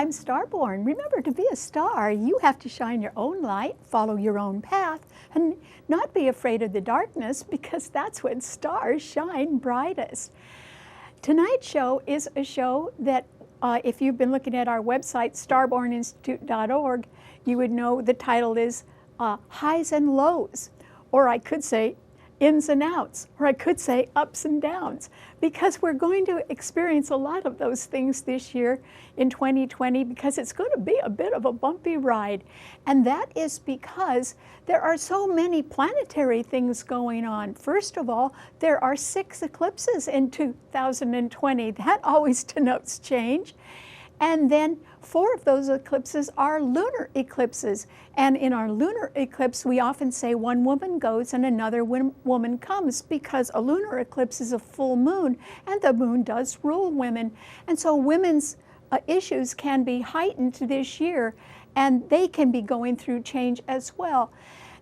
I'm Starborn. Remember, to be a star, you have to shine your own light, follow your own path, and not be afraid of the darkness, because that's when stars shine brightest. Tonight's show is a show that, if you've been looking at our website, starborninstitute.org, you would know the title is Highs and Lows, or I could say ins and outs, or I could say ups and downs, because we're going to experience a lot of those things this year in 2020, because it's going to be a bit of a bumpy ride. And that is because there are so many planetary things going on. First of all, there are 6 eclipses in 2020. That always denotes change. And then 4 of those eclipses are lunar eclipses. And in our lunar eclipse, we often say one woman goes and another woman comes, because a lunar eclipse is a full moon, and the moon does rule women. And so women's issues can be heightened this year, and they can be going through change as well.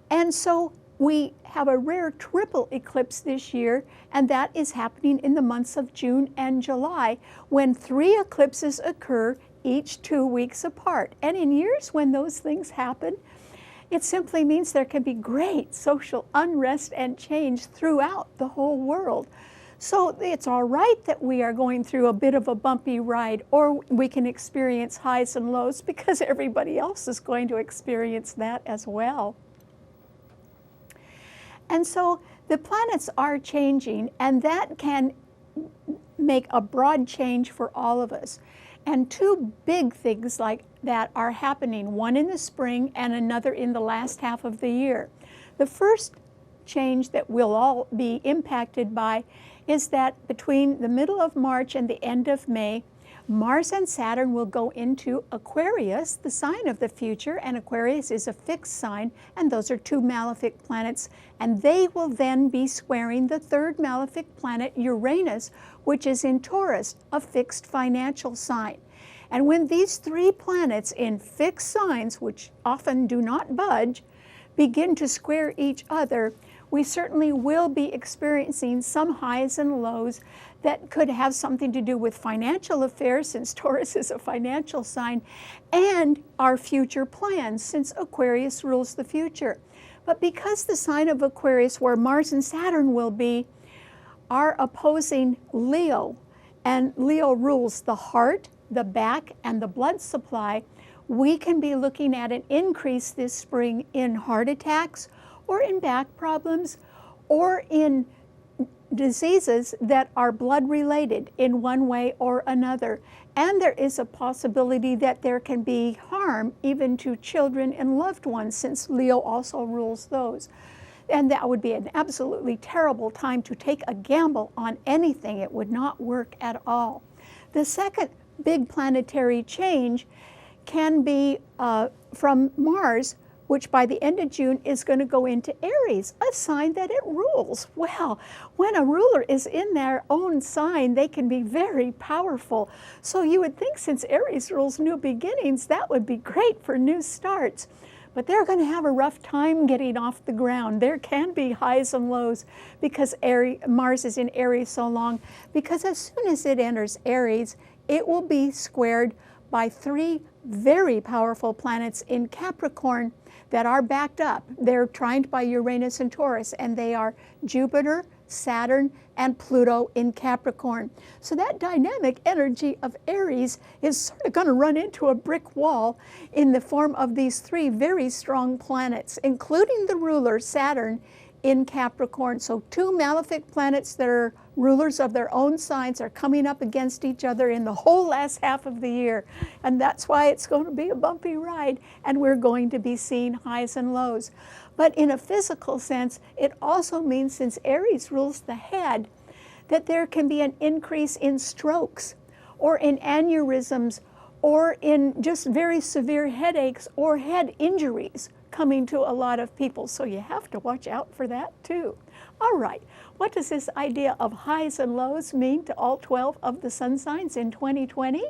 And so we have a rare triple eclipse this year, and that is happening in the months of June and July, when 3 eclipses occur each 2 weeks apart. And in years when those things happen, it simply means there can be great social unrest and change throughout the whole world. So it's all right that we are going through a bit of a bumpy ride, or we can experience highs and lows, because everybody else is going to experience that as well. And so the planets are changing, and that can make a broad change for all of us. And 2 big things like that are happening, one in the spring and another in the last half of the year. The first change that we'll all be impacted by is that between the middle of March and the end of May, Mars and Saturn will go into Aquarius, the sign of the future, and Aquarius is a fixed sign, and those are 2 malefic planets, and they will then be squaring the 3rd malefic planet, Uranus, which is in Taurus, a fixed financial sign. And when these 3 planets in fixed signs, which often do not budge, begin to square each other, we certainly will be experiencing some highs and lows that could have something to do with financial affairs, since Taurus is a financial sign, and our future plans, since Aquarius rules the future. But because the sign of Aquarius, where Mars and Saturn will be, are opposing Leo, and Leo rules the heart, the back, and the blood supply, we can be looking at an increase this spring in heart attacks, or in back problems, or in diseases that are blood related in one way or another. And there is a possibility that there can be harm even to children and loved ones, since Leo also rules those. And that would be an absolutely terrible time to take a gamble on anything. It would not work at all. The second big planetary change can be from Mars, which by the end of June is going to go into Aries, a sign that it rules. Well, when a ruler is in their own sign, they can be very powerful. So you would think, since Aries rules new beginnings, that would be great for new starts. But they're going to have a rough time getting off the ground. There can be highs and lows, because Mars is in Aries so long, because as soon as it enters Aries, it will be squared by 3 very powerful planets in Capricorn that are backed up. They're trined by Uranus and Taurus, and they are Jupiter, Saturn, and Pluto in Capricorn. So that dynamic energy of Aries is sort of going to run into a brick wall in the form of these 3 very strong planets, including the ruler Saturn in Capricorn. So 2 malefic planets that are rulers of their own signs are coming up against each other in the whole last half of the year. And that's why it's going to be a bumpy ride, and we're going to be seeing highs and lows. But in a physical sense, it also means, since Aries rules the head, that there can be an increase in strokes, or in aneurysms, or in just very severe headaches or head injuries coming to a lot of people. So you have to watch out for that too. All right, what does this idea of highs and lows mean to all 12 of the sun signs in 2020?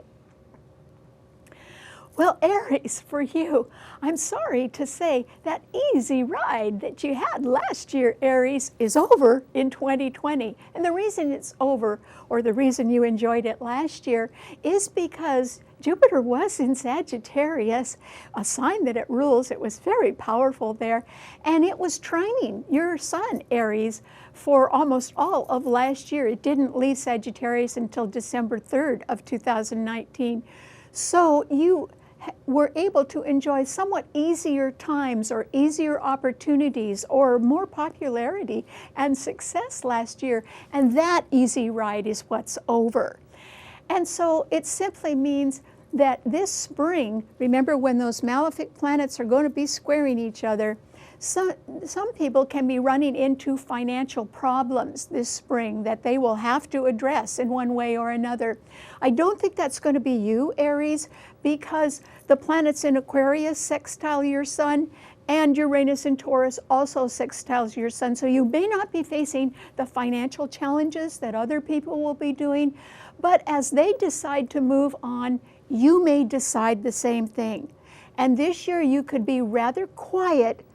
Well, Aries, for you, I'm sorry to say that easy ride that you had last year, Aries, is over in 2020. And the reason it's over, or the reason you enjoyed it last year, is because Jupiter was in Sagittarius, a sign that it rules. It was very powerful there. And it was trining your sun, Aries, for almost all of last year. It didn't leave Sagittarius until December 3rd of 2019. So you were able to enjoy somewhat easier times or easier opportunities or more popularity and success last year. And that easy ride is what's over. And so it simply means that this spring, remember when those malefic planets are going to be squaring each other, some people can be running into financial problems this spring that they will have to address in one way or another. I don't think that's going to be you, Aries, because the planets in Aquarius sextile your sun, and Uranus in Taurus also sextiles your sun. So you may not be facing the financial challenges that other people will be doing, but as they decide to move on, you may decide the same thing. And this year you could be rather quiet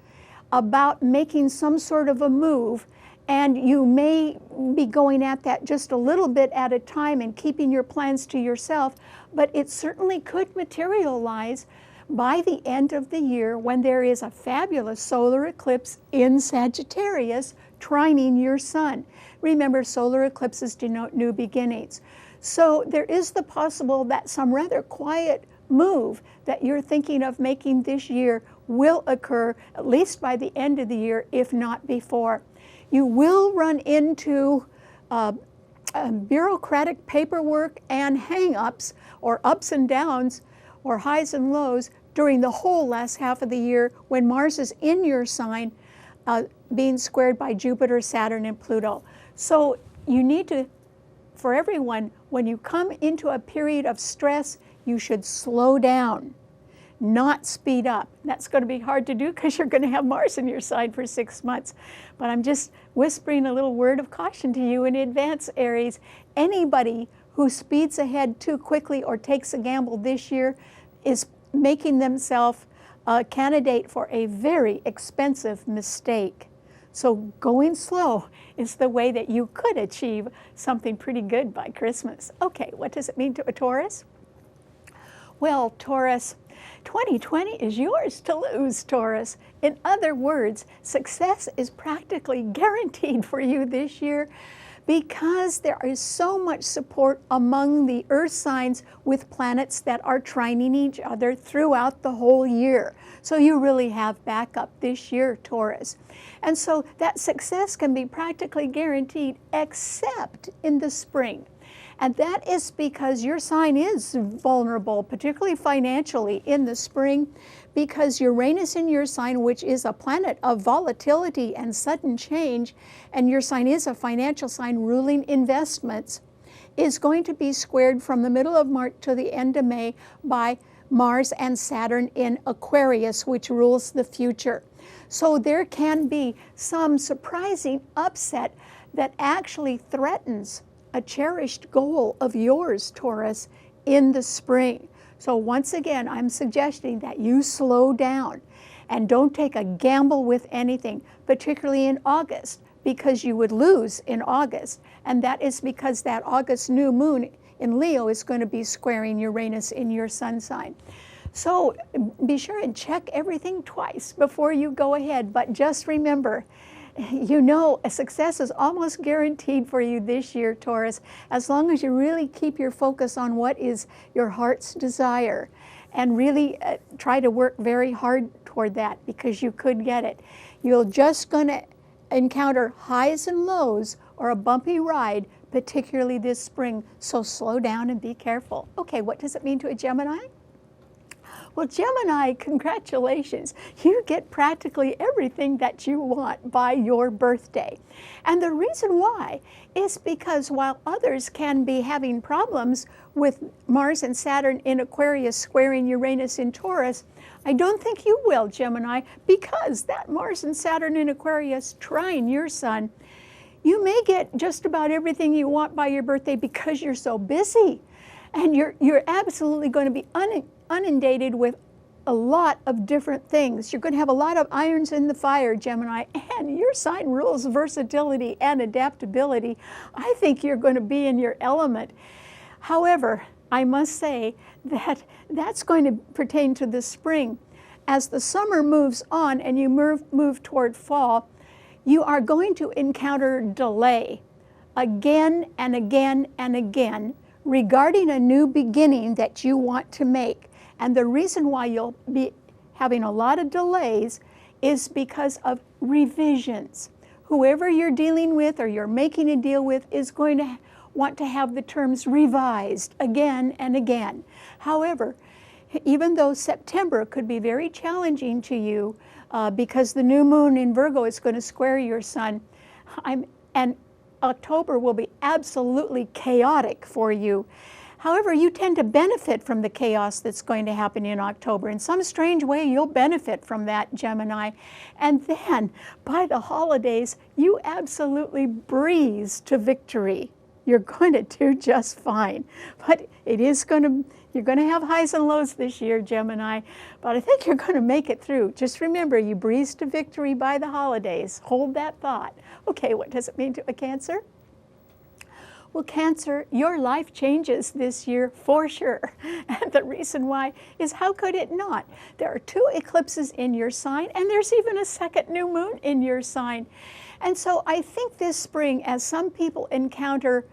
about making some sort of a move, and you may be going at that just a little bit at a time and keeping your plans to yourself, but it certainly could materialize by the end of the year when there is a fabulous solar eclipse in Sagittarius trining your sun. Remember, solar eclipses denote new beginnings. So there is the possible that some rather quiet move that you're thinking of making this year will occur at least by the end of the year, if not before. You will run into bureaucratic paperwork and hang-ups or ups and downs or highs and lows during the whole last half of the year when Mars is in your sign being squared by Jupiter, Saturn, and Pluto. So you need to, for everyone, when you come into a period of stress, you should slow down, not speed up. That's going to be hard to do because you're going to have Mars in your sign for 6 months. But I'm just whispering a little word of caution to you in advance, Aries. Anybody who speeds ahead too quickly or takes a gamble this year is making themselves a candidate for a very expensive mistake. So going slow is the way that you could achieve something pretty good by Christmas. Okay, what does it mean to a Taurus? Well, Taurus, 2020 is yours to lose, Taurus. In other words, success is practically guaranteed for you this year because there is so much support among the earth signs with planets that are trining each other throughout the whole year. So you really have backup this year, Taurus. And so that success can be practically guaranteed except in the spring. And that is because your sign is vulnerable, particularly financially in the spring, because Uranus in your sign, which is a planet of volatility and sudden change, and your sign is a financial sign ruling investments, is going to be squared from the middle of March to the end of May by Mars and Saturn in Aquarius, which rules the future. So there can be some surprising upset that actually threatens a cherished goal of yours, Taurus, in the spring. So once again, I'm suggesting that you slow down and don't take a gamble with anything, particularly in August, because you would lose in August. And that is because that August new moon in Leo is going to be squaring Uranus in your sun sign. So be sure and check everything twice before you go ahead. But just remember, you know, a success is almost guaranteed for you this year, Taurus, as long as you really keep your focus on what is your heart's desire and really try to work very hard toward that, because you could get it. You're just going to encounter highs and lows or a bumpy ride, particularly this spring, so slow down and be careful. Okay, what does it mean to a Gemini? Well, Gemini, congratulations. You get practically everything that you want by your birthday. And the reason why is because while others can be having problems with Mars and Saturn in Aquarius squaring Uranus in Taurus, I don't think you will, Gemini, because that Mars and Saturn in Aquarius trine your sun. You may get just about everything you want by your birthday because you're so busy. And you're absolutely going to be inundated with a lot of different things. You're going to have a lot of irons in the fire, Gemini, and your sign rules versatility and adaptability. I think you're going to be in your element. However, I must say that that's going to pertain to the spring. As the summer moves on and you move toward fall, you are going to encounter delay again and again and again regarding a new beginning that you want to make. And the reason why you'll be having a lot of delays is because of revisions. Whoever you're dealing with or you're making a deal with is going to want to have the terms revised again and again. However, even though September could be very challenging to you because the new moon in Virgo is going to square your sun, and October will be absolutely chaotic for you. However, you tend to benefit from the chaos that's going to happen in October. In some strange way, you'll benefit from that, Gemini. And then, by the holidays, you absolutely breeze to victory. You're going to do just fine. But you're going to have highs and lows this year, Gemini. But I think you're going to make it through. Just remember, you breeze to victory by the holidays. Hold that thought. Okay, what does it mean to a Cancer? Well, Cancer, your life changes this year for sure. And the reason why is, how could it not? There are 2 eclipses in your sign, and there's even a second new moon in your sign. And so I think this spring, as some people encounter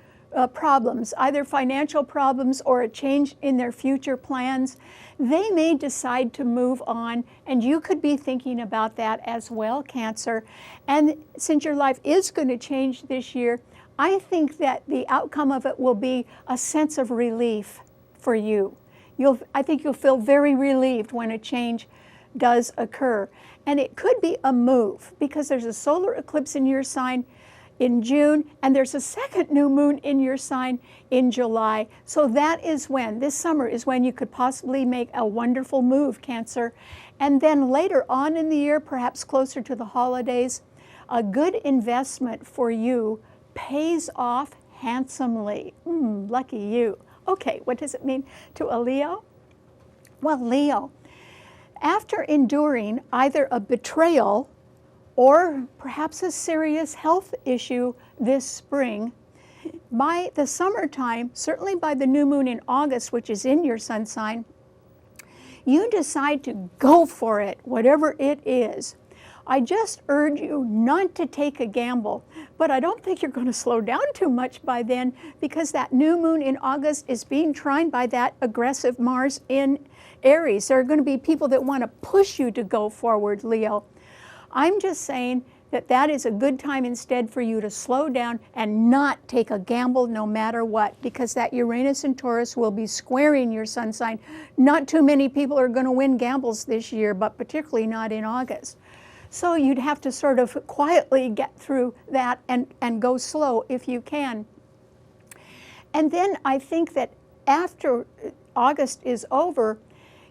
problems, either financial problems or a change in their future plans, they may decide to move on, and you could be thinking about that as well, Cancer. And since your life is going to change this year, I think that the outcome of it will be a sense of relief for you. I think you'll feel very relieved when a change does occur. And it could be a move, because there's a solar eclipse in your sign in June, and there's a second new moon in your sign in July. So that is when, this summer is when you could possibly make a wonderful move, Cancer. And then later on in the year, perhaps closer to the holidays, a good investment for you pays off handsomely. Lucky you. Okay, what does it mean to a Leo? Well, Leo, after enduring either a betrayal or perhaps a serious health issue this spring, by the summertime, certainly by the new moon in August, which is in your sun sign, you decide to go for it, whatever it is. I just urge you not to take a gamble, but I don't think you're going to slow down too much by then, because that new moon in August is being trined by that aggressive Mars in Aries. There are going to be people that want to push you to go forward, Leo. I'm just saying that that is a good time instead for you to slow down and not take a gamble no matter what, because that Uranus and Taurus will be squaring your sun sign. Not too many people are going to win gambles this year, but particularly not in August. So you'd have to sort of quietly get through that and go slow if you can. And then I think that after August is over,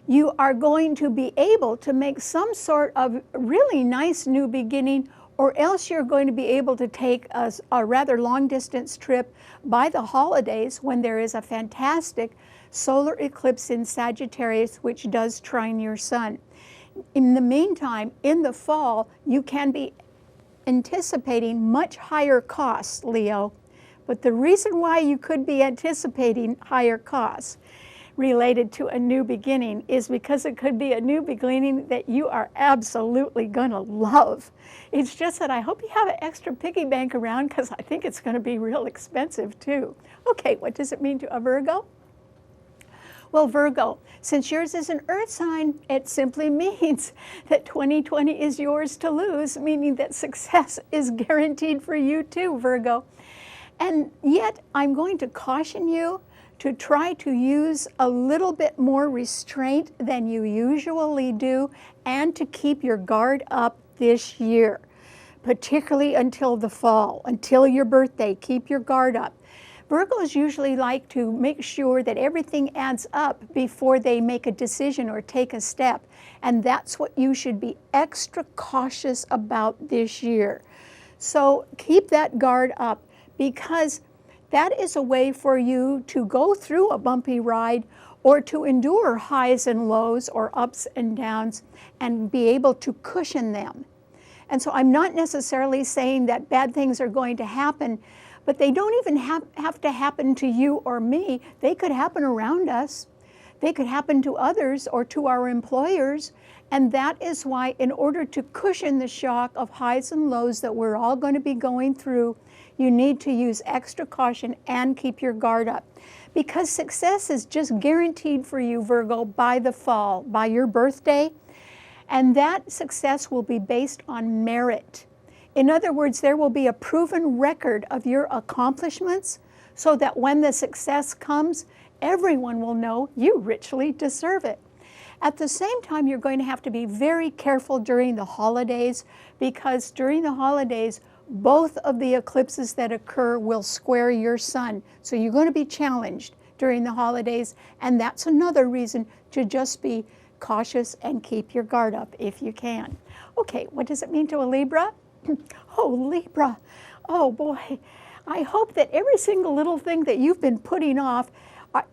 you are going to be able to make some sort of really nice new beginning, or else you're going to be able to take a rather long distance trip by the holidays when there is a fantastic solar eclipse in Sagittarius, which does trine your sun. In the meantime, in the fall, you can be anticipating much higher costs, Leo. But the reason why you could be anticipating higher costs related to a new beginning is because it could be a new beginning that you are absolutely going to love. It's just that I hope you have an extra piggy bank around, because I think it's going to be real expensive too. Okay, what does it mean to a Virgo? Well, Virgo, since yours is an earth sign, it simply means that 2020 is yours to lose, meaning that success is guaranteed for you too, Virgo. And yet, I'm going to caution you to try to use a little bit more restraint than you usually do, and to keep your guard up this year, particularly until the fall, until your birthday. Keep your guard up. Virgos usually like to make sure that everything adds up before they make a decision or take a step. And that's what you should be extra cautious about this year. So keep that guard up, because that is a way for you to go through a bumpy ride or to endure highs and lows or ups and downs and be able to cushion them. And so I'm not necessarily saying that bad things are going to happen, but they don't even have to happen to you or me. They could happen around us. They could happen to others or to our employers. And that is why, in order to cushion the shock of highs and lows that we're all going to be going through, you need to use extra caution and keep your guard up. Because success is just guaranteed for you, Virgo, by the fall, by your birthday. And that success will be based on merit. In other words, there will be a proven record of your accomplishments so that when the success comes, everyone will know you richly deserve it. At the same time, you're going to have to be very careful during the holidays, because during the holidays, both of the eclipses that occur will square your sun. So you're going to be challenged during the holidays, and that's another reason to just be cautious and keep your guard up if you can. Okay, what does it mean to a Libra? Oh, Libra. Oh boy. I hope that every single little thing that you've been putting off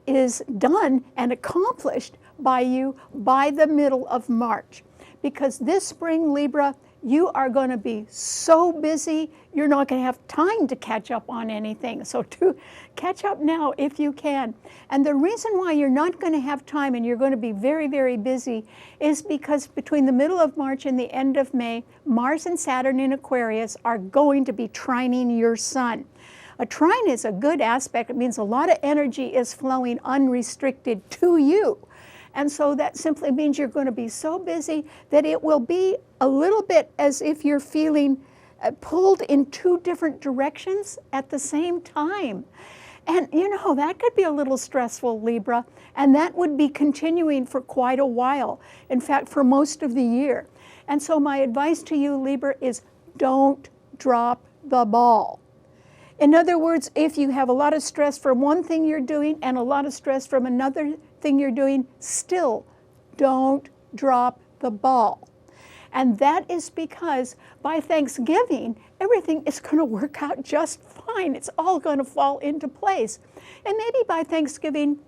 is done and accomplished by you by the middle of March. Because this spring, Libra, you are going to be so busy, you're not going to have time to catch up on anything. So to catch up now if you can. And the reason why you're not going to have time and you're going to be very, very busy is because between the middle of March and the end of May, Mars and Saturn in Aquarius are going to be trining your sun. A trine is a good aspect. It means a lot of energy is flowing unrestricted to you. And so that simply means you're going to be so busy that it will be a little bit as if you're feeling pulled in two different directions at the same time. And you know, that could be a little stressful, Libra, and that would be continuing for quite a while. In fact, for most of the year. And so my advice to you, Libra, is don't drop the ball. In other words, if you have a lot of stress from one thing you're doing and a lot of stress from another thing you're doing, still don't drop the ball. And that is because by Thanksgiving, everything is going to work out just fine. It's all going to fall into place. And maybe by Thanksgiving,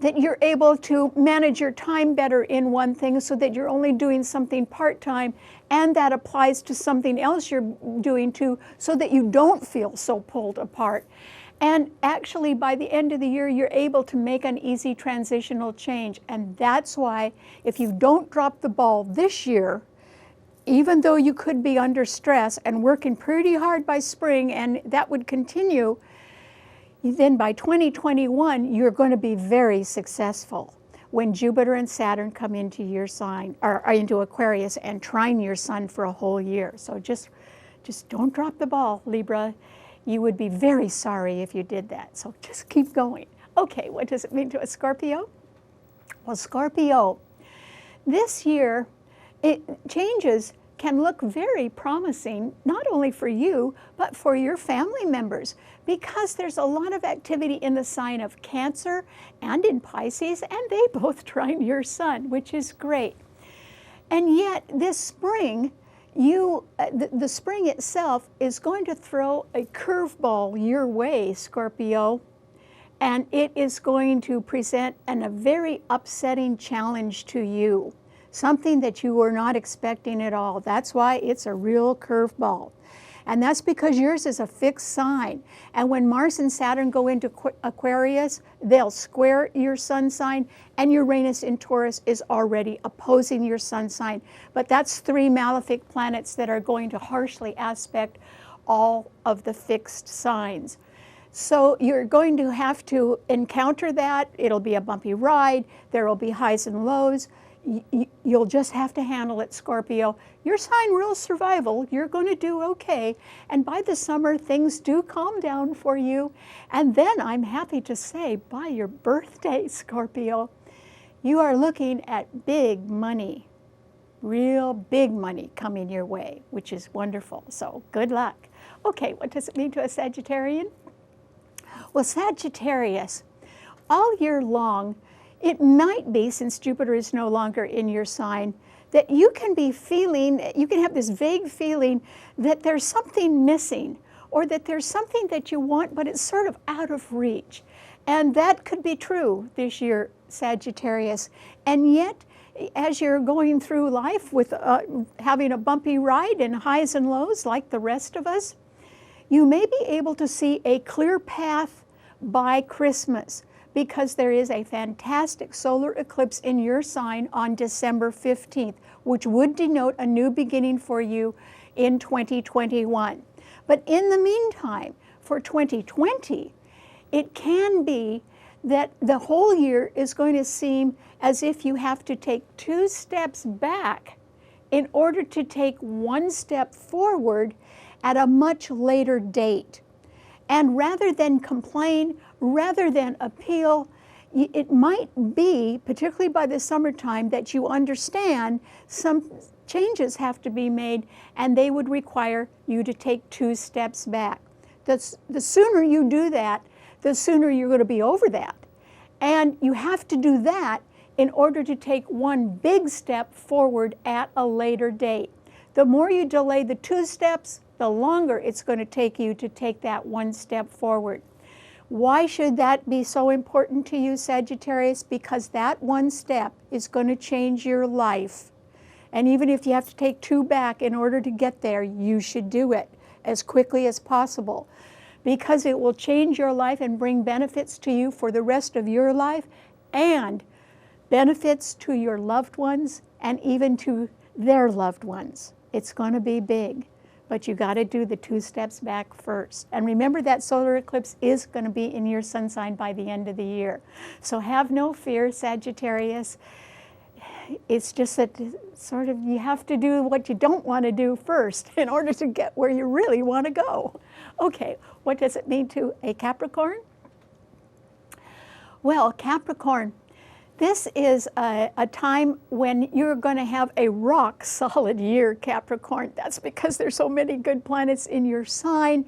that you're able to manage your time better in one thing so that you're only doing something part-time, and that applies to something else you're doing too, so that you don't feel so pulled apart. And actually, by the end of the year, you're able to make an easy transitional change. And that's why, if you don't drop the ball this year, even though you could be under stress and working pretty hard by spring, and that would continue, then by 2021, you're going to be very successful when Jupiter and Saturn come into your sign, or into Aquarius, and trine your sun for a whole year. So just don't drop the ball, Libra. You would be very sorry if you did that. So just keep going. Okay, what does it mean to a Scorpio? Well, Scorpio, this year, changes can look very promising, not only for you, but for your family members, because there's a lot of activity in the sign of Cancer and in Pisces, and they both trine your sun, which is great. And yet this spring, the spring itself is going to throw a curveball your way, Scorpio, and it is going to present a very upsetting challenge to you. Something that you were not expecting at all. That's why it's a real curveball. And that's because yours is a fixed sign. And when Mars and Saturn go into Aquarius, they'll square your sun sign, and Uranus in Taurus is already opposing your sun sign. But that's three malefic planets that are going to harshly aspect all of the fixed signs. So you're going to have to encounter that. It'll be a bumpy ride. There will be highs and lows. You'll just have to handle it, Scorpio. Your sign rules survival. You're going to do okay. And by the summer, things do calm down for you. And then I'm happy to say, by your birthday, Scorpio, you are looking at big money, real big money coming your way, which is wonderful. So good luck. Okay, what does it mean to a Sagittarian? Well, Sagittarius, all year long, it might be, since Jupiter is no longer in your sign, that you can be feeling, you can have this vague feeling that there's something missing, or that there's something that you want, but it's sort of out of reach. And that could be true this year, Sagittarius. And yet, as you're going through life with having a bumpy ride and highs and lows like the rest of us, you may be able to see a clear path by Christmas, because there is a fantastic solar eclipse in your sign on December 15th, which would denote a new beginning for you in 2021. But in the meantime, for 2020, it can be that the whole year is going to seem as if you have to take 2 steps back in order to take 1 step forward at a much later date. And rather than complain, rather than appeal, it might be, particularly by the summertime, that you understand some changes have to be made, and they would require you to take 2 steps back. The sooner you do that, the sooner you're going to be over that. And you have to do that in order to take 1 big step forward at a later date. The more you delay the 2 steps, the longer it's going to take you to take that 1 step forward. Why should that be so important to you, Sagittarius? Because that 1 step is going to change your life. And even if you have to take 2 back in order to get there, you should do it as quickly as possible, because it will change your life and bring benefits to you for the rest of your life, and benefits to your loved ones and even to their loved ones. It's going to be big, but you got to do the 2 steps back first. And remember that solar eclipse is going to be in your sun sign by the end of the year. So have no fear, Sagittarius. It's just that sort of you have to do what you don't want to do first in order to get where you really want to go. Okay, what does it mean to a Capricorn? Well, Capricorn, this is a time when you're going to have a rock solid year, Capricorn. That's because there's so many good planets in your sign.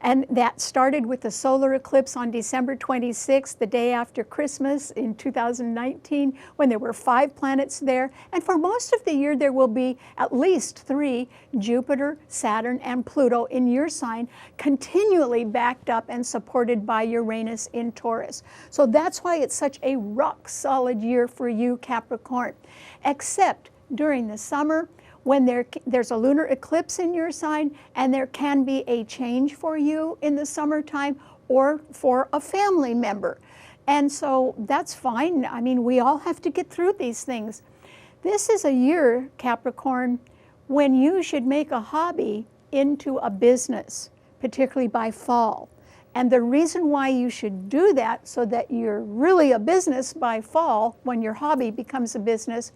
And that started with the solar eclipse on December 26th, the day after Christmas in 2019, when there were 5 planets there. And for most of the year, there will be at least 3, Jupiter, Saturn, and Pluto in your sign, continually backed up and supported by Uranus in Taurus. So that's why it's such a rock-solid year for you, Capricorn. Except during the summer, when there's a lunar eclipse in your sign, and there can be a change for you in the summertime or for a family member. And so that's fine. I mean, we all have to get through these things. This is a year, Capricorn, when you should make a hobby into a business, particularly by fall. And the reason why you should do that, so that you're really a business by fall, when your hobby becomes a business,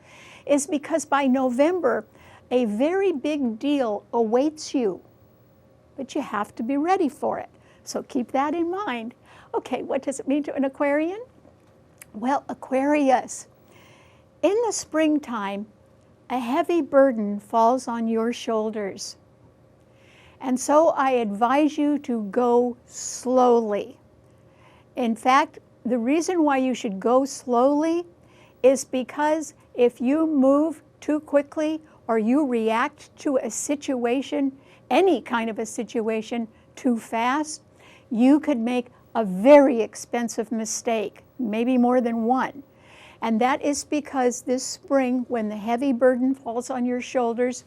is because by November, a very big deal awaits you, but you have to be ready for it. So keep that in mind. Okay, what does it mean to an Aquarian? Well, Aquarius, in the springtime, a heavy burden falls on your shoulders. And so I advise you to go slowly. In fact, the reason why you should go slowly is because if you move too quickly, or you react to a situation, any kind of a situation, too fast, you could make a very expensive mistake, maybe more than one. And that is because this spring, when the heavy burden falls on your shoulders,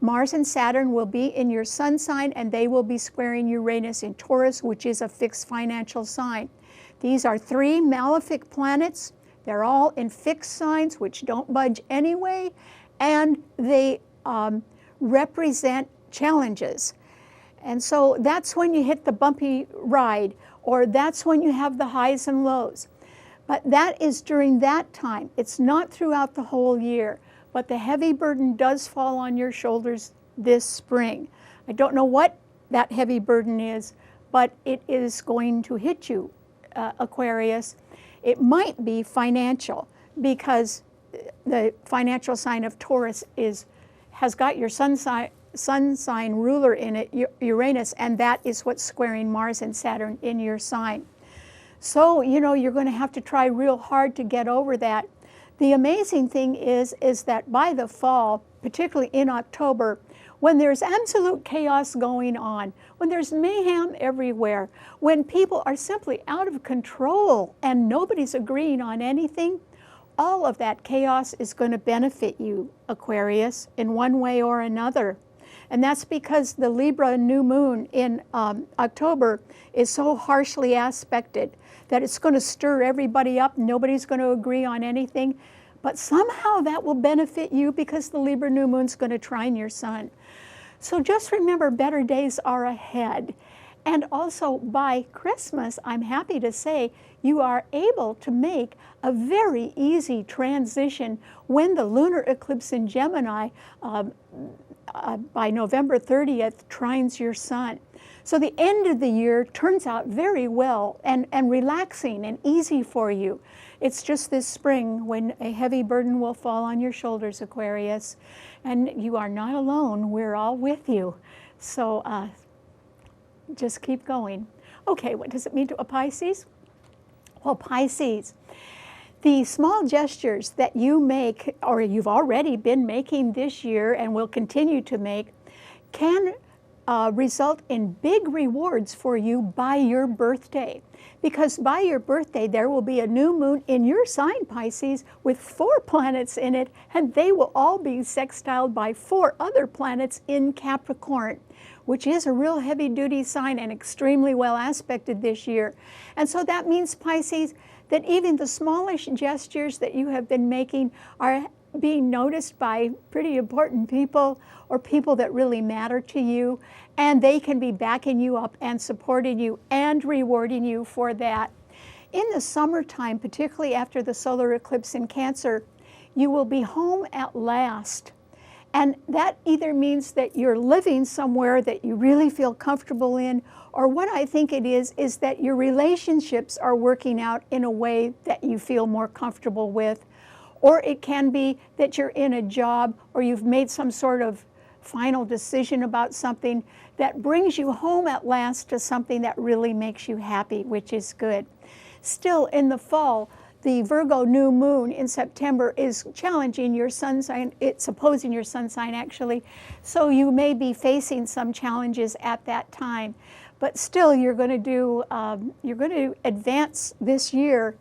Mars and Saturn will be in your sun sign, and they will be squaring Uranus in Taurus, which is a fixed financial sign. These are 3 malefic planets. They're all in fixed signs, which don't budge anyway, and they represent challenges. And so that's when you hit the bumpy ride, or that's when you have the highs and lows. But that is during that time. It's not throughout the whole year. But the heavy burden does fall on your shoulders this spring. I don't know what that heavy burden is, but it is going to hit you, Aquarius. It might be financial, because the financial sign of Taurus has got your sun sign ruler in it, Uranus, and that is what's squaring Mars and Saturn in your sign. So, you know, you're going to have to try real hard to get over that. The amazing thing is that by the fall, particularly in October, when there's absolute chaos going on, when there's mayhem everywhere, when people are simply out of control and nobody's agreeing on anything, all of that chaos is going to benefit you, Aquarius, in one way or another. And that's because the Libra new moon in October is so harshly aspected that it's going to stir everybody up. Nobody's going to agree on anything. But somehow that will benefit you because the Libra new moon's going to trine your sun. So just remember, better days are ahead. And also by Christmas, I'm happy to say, you are able to make a very easy transition when the lunar eclipse in Gemini by November 30th trines your sun. So the end of the year turns out very well and relaxing and easy for you. It's just this spring when a heavy burden will fall on your shoulders, Aquarius. And you are not alone. We're all with you. So just keep going. Okay, what does it mean to a Pisces? Well, Pisces, the small gestures that you make, or you've already been making this year and will continue to make, can result in big rewards for you by your birthday. Because by your birthday, there will be a new moon in your sign, Pisces, with 4 planets in it, and they will all be sextiled by 4 other planets in Capricorn, which is a real heavy-duty sign and extremely well aspected this year. And so that means, Pisces, that even the smallest gestures that you have been making are being noticed by pretty important people or people that really matter to you, and they can be backing you up and supporting you and rewarding you for that. In the summertime, particularly after the solar eclipse in Cancer, you will be home at last. And that either means that you're living somewhere that you really feel comfortable in, or what I think it is that your relationships are working out in a way that you feel more comfortable with. Or it can be that you're in a job or you've made some sort of final decision about something that brings you home at last to something that really makes you happy, which is good. Still, in the fall, the Virgo new moon in September is challenging your sun sign. It's opposing your sun sign, actually. So you may be facing some challenges at that time. But still, you're going to advance this year,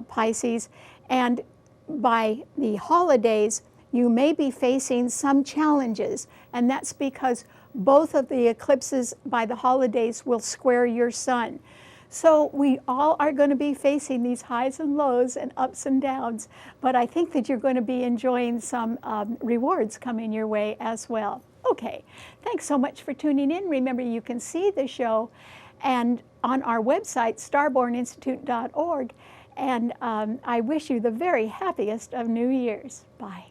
Pisces, and by the holidays you may be facing some challenges, and that's because both of the eclipses by the holidays will square your sun. So we all are going to be facing these highs and lows and ups and downs, but I think that you're going to be enjoying some rewards coming your way as well. Okay, thanks so much for tuning in. Remember, you can see the show and on our website, starborninstitute.org. And I wish you the very happiest of New Year's. Bye.